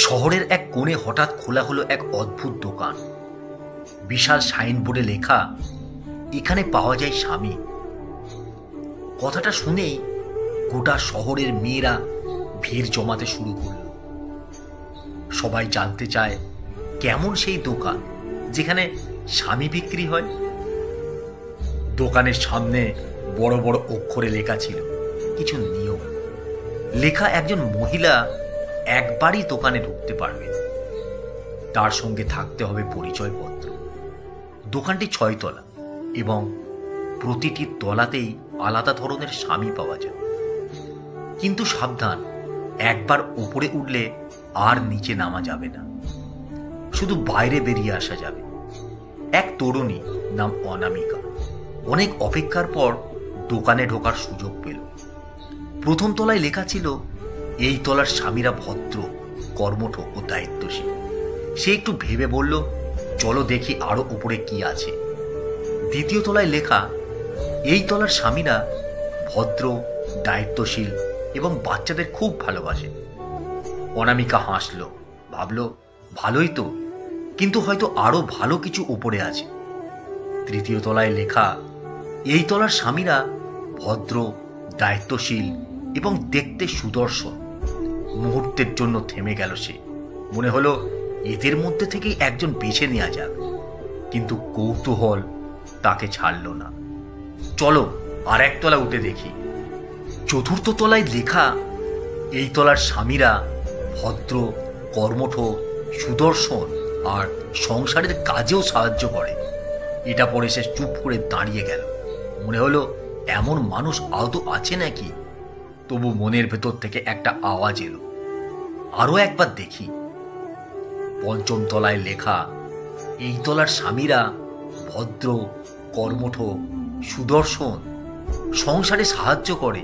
শহরের এক কোণে হঠাৎ খোলা হলো এক অদ্ভুত দোকান। বিশাল সাইনবোর্ডে লেখা, এখানে পাওয়া যায় স্বামী। কথাটা শুনেই গোটা শহরের মেয়েরা ভিড় জমাতে শুরু করল। সবাই জানতে চায় কেমন সেই দোকান যেখানে স্বামী বিক্রি হয়। দোকানের সামনে বড় বড় অক্ষরে লেখা ছিল কিছু নিয়ম। লেখা, একজন মহিলা একবারই দোকানে ঢুকতে পারবে, তার সঙ্গে থাকতে হবে পরিচয়পত্র। দোকানটি 6 তলা এবং প্রতিটি তলাতেই আলাদা ধরনের স্বামী পাওয়া যায়। কিন্তু সাবধান, একবার উপরে উঠলে আর নিচে নামা যাবে না, শুধু বাইরে বেরিয়ে আসা যাবে। এক তরুণী, নাম অনামিকা, অনেক অপেক্ষার পর দোকানে ঢোকার সুযোগ পেল। প্রথম তলায় লেখা ছিল, এই তলার স্বামীরা ভদ্র, কর্মঠ ও দায়িত্বশীল। সে একটু ভেবে বলল, চলো দেখি আরো উপরে কি আছে। দ্বিতীয় তলায় লেখা, এই তলার স্বামীরা ভদ্র, দায়িত্বশীল এবং বাচ্চাদের খুব ভালোবাসে। অনামিকা হাসল, ভাবল, ভালোই তো, কিন্তু হয়তো আরো ভালো কিছু উপরে আছে। তৃতীয় তলায় লেখা, এই তলার স্বামীরা ভদ্র, দায়িত্বশীল এবং দেখতে সুদর্শন। মুহূর্তের জন্য থেমে গেল সে। মনে হলো এদের মধ্যে থেকেই একজন বেছে নেওয়া যাক, কিন্তু কৌতূহল তাকে ছাড়ল না। চলো আর এক তলা উঠে দেখি। চতুর্থ তলায় লেখা, এই তলার স্বামীরা ভদ্র, কর্মঠ, সুদর্শন আর সংসারের কাজেও সাহায্য করে। এটা পড়ে সে চুপ করে দাঁড়িয়ে গেল। মনে হলো এমন মানুষ আদৌ আছে নাকি। তবু মনের ভেতর থেকে একটা আওয়াজ এলো, আরো একবার দেখি। পঞ্চম তলায় লেখা, এই তলার স্বামীরা ভদ্র, কর্মঠ, সুদর্শন, সংসারে সাহায্য করে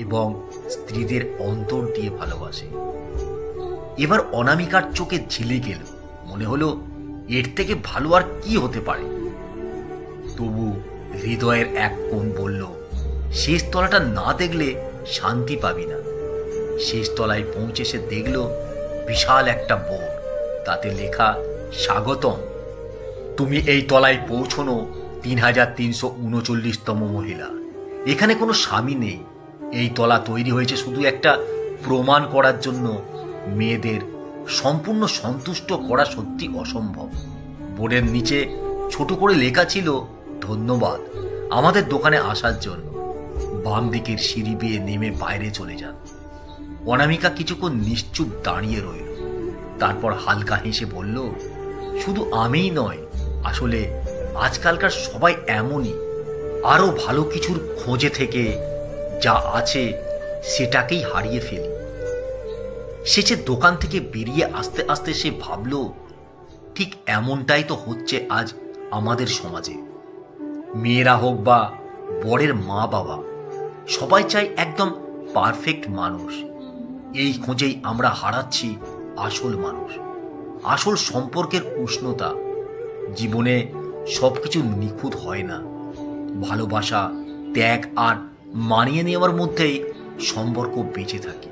এবং স্ত্রীদের অন্তর দিয়ে ভালোবাসে। এবার অনামিকার চোখে ঝিলে গেল। মনে হলো এর থেকে ভালো আর কি হতে পারে। তবু হৃদয়ের এক কোণ বলল, শেষ তলাটা না দেখলে শান্তি পাবি না। শেষ তলায় পৌঁছে সে দেখল বিশাল একটা বোর্ড, তাতে লেখা, স্বাগতম, তুমি এই তলায় পৌঁছনো 3339তম মহিলা। এখানে কোনো স্বামী নেই। এই তলা তৈরি হয়েছে শুধু একটা প্রমাণ করার জন্য, মেয়েদের সম্পূর্ণ সন্তুষ্ট করা সত্যি অসম্ভব। বোর্ডের নিচে ছোট করে লেখা ছিল, ধন্যবাদ আমাদের দোকানে আসার জন্য। বাম দিকের সিঁড়ি বেয়ে নেমে বাইরে চলে যান। অনামিকা কিছুক্ষণ নিশ্চুপ দাঁড়িয়ে রইল। তারপর হালকা হেসে বলল, শুধু আমিই নয়, আসলে আজকালকার সবাই এমনই। আরো ভালো কিছুর খোঁজে থেকে যা আছে সেটাকেই হারিয়ে ফেলি। শেষে দোকান থেকে বেরিয়ে আস্তে আস্তে সে ভাবল, ঠিক এমনটাই তো হচ্ছে আজ আমাদের সমাজে। মেয়েরা হোক বা বরের মা বাবা, সবাই চাই একদম পারফেক্ট মানুষ। এই খোঁজেই আমরা হারাচ্ছি আসল মানুষ, আসল সম্পর্কের উষ্ণতা। জীবনে সবকিছু নিখুঁত হয় না। ভালোবাসা, ত্যাগ আর মানিয়ে নেওয়ার মধ্যেই সম্পর্ক বেঁচে থাকে।